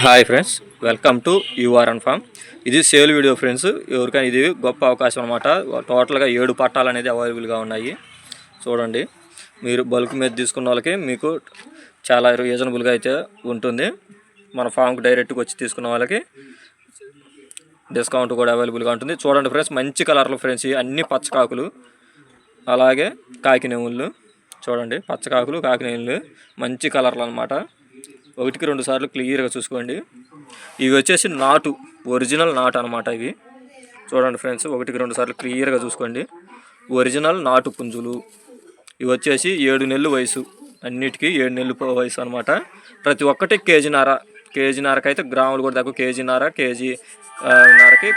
Hi friends, welcome to URN farm. ఇది sale video friends. ఎవరికైనా ఇది గొప్ప అవకాశం అనమాట. టోటల్గా 7 పట్టాలు అనేది అవైలబుల్గా ఉన్నాయి. చూడండి, మీరు బల్క్ మీద తీసుకున్న వాళ్ళకి మీకు చాలా రీజనబుల్గా అయితే ఉంటుంది. మన ఫామ్కి డైరెక్ట్గా వచ్చి తీసుకున్న వాళ్ళకి డిస్కౌంట్ కూడా అవైలబుల్గా ఉంటుంది. చూడండి ఫ్రెండ్స్, మంచి కలర్లు ఫ్రెండ్స్. అన్ని పచ్చకాకులు, అలాగే కాకినేముళ్ళు. చూడండి, పచ్చకాకులు కాకినేముళ్ళు మంచి కలర్లు అనమాట. 1-2 సార్లు క్లియర్గా చూసుకోండి. ఇవి వచ్చేసి నాటు, ఒరిజినల్ నాటు అనమాట. ఇవి చూడండి ఫ్రెండ్స్, 1-2 సార్లు క్లియర్గా చూసుకోండి. ఒరిజినల్ నాటు పుంజులు. ఇవి వచ్చేసి 7 నెలలు వయసు, అన్నిటికీ 7 నెలలు వయసు అనమాట. ప్రతి ఒక్కటి కేజీన్నరకి అయితే గ్రాములు కూడా తక్కువ. కేజీన్నరకి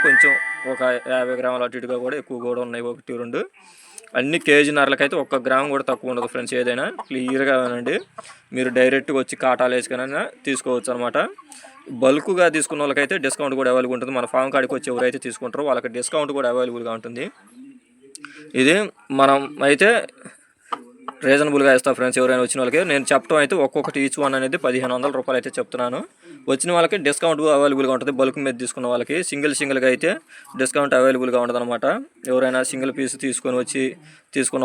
కొంచెం ఒక 50 గ్రాములు అటు ఇటుగా కూడా ఎక్కువ కూడా ఉన్నాయి. 1-2 అన్ని కేజీన్నరలకి అయితే 1 గ్రామ్ కూడా తక్కువ ఉండదు ఫ్రెండ్స్. ఏదైనా క్లియర్గా వినండి. మీరు డైరెక్ట్గా వచ్చి కాటాలు వేసుకునైనా తీసుకోవచ్చు అనమాట. బల్క్గా తీసుకున్న వాళ్ళకైతే డిస్కౌంట్ కూడా అవైలబుల్ ఉంటుంది. మన ఫామ్ కాడికి వచ్చి ఎవరైతే తీసుకుంటారో వాళ్ళకి డిస్కౌంట్ కూడా అవైలబుల్గా ఉంటుంది. ఇది మనం అయితే రీజనబుల్గా ఇస్తాం ఫ్రెండ్స్. ఎవరైనా వచ్చిన వాళ్ళకి నేను చెప్పడం అయితే ఒక్కొక్కటి ఈచ్ వన్ అనేది 1500 రూపాయలు అయితే చెప్తున్నాను. వచ్చిన వాళ్ళకి డిస్కౌంట్ అవైలబుల్గా ఉంటుంది. బల్క్ మీద తీసుకున్న వాళ్ళకి సింగిల్గా అయితే డిస్కౌంట్ అవైలబుల్గా ఉండదు అనమాట. ఎవరైనా సింగిల్ పీస్ తీసుకున్న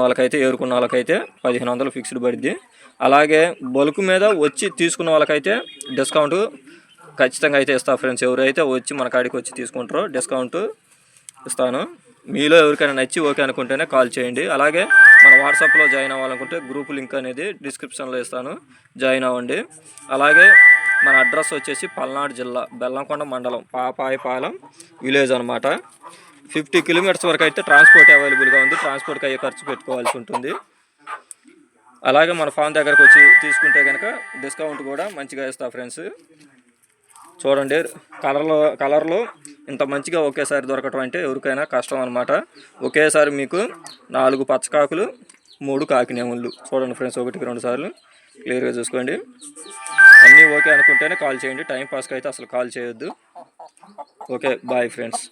వాళ్ళకైతే, ఏరుకున్న వాళ్ళకైతే 1500 ఫిక్స్డ్ పడుద్ది. అలాగే బల్క్ మీద వచ్చి తీసుకున్న వాళ్ళకైతే డిస్కౌంట్ ఖచ్చితంగా అయితే ఇస్తా ఫ్రెండ్స్. ఎవరైతే వచ్చి మన కాడికి వచ్చి తీసుకుంటారో డిస్కౌంట్ ఇస్తాను. మీలో ఎవరికైనా నచ్చి ఓకే అనుకుంటేనే కాల్ చేయండి. అలాగే మన వాట్సాప్లో జాయిన్ అవ్వాలనుకుంటే గ్రూప్ లింక్ అనేది డిస్క్రిప్షన్లో ఇస్తాను, జాయిన్ అవ్వండి. అలాగే మన అడ్రస్ వచ్చేసి పల్నాడు జిల్లా బెల్లంకొండ మండలం పాపాయపాలెం విలేజ్ అనమాట. 50 కిలోమీటర్స్ వరకు అయితే ట్రాన్స్పోర్ట్ అవైలబుల్గా ఉంది. ట్రాన్స్పోర్ట్కి అయ్యే ఖర్చు పెట్టుకోవాల్సి ఉంటుంది. అలాగే మన ఫామ్ దగ్గరకు వచ్చి తీసుకుంటే కనుక డిస్కౌంట్ కూడా మంచిగా ఇస్తా ఫ్రెండ్స్. చూడండి, కలర్లు ఇంత మంచిగా ఒకేసారి దొరకటం అంటే ఎవరికైనా కష్టం అనమాట. ఒకేసారి మీకు 4 పచ్చకాకులు, 3 కాకినేముళ్ళు. చూడండి ఫ్రెండ్స్, 1-2 సార్లు క్లియర్గా చూసుకోండి. అన్నీ ఓకే అనుకుంటేనే కాల్ చేయండి. టైం పాస్కి అయితే అసలు కాల్ చేయొద్దు. Okay, bye friends.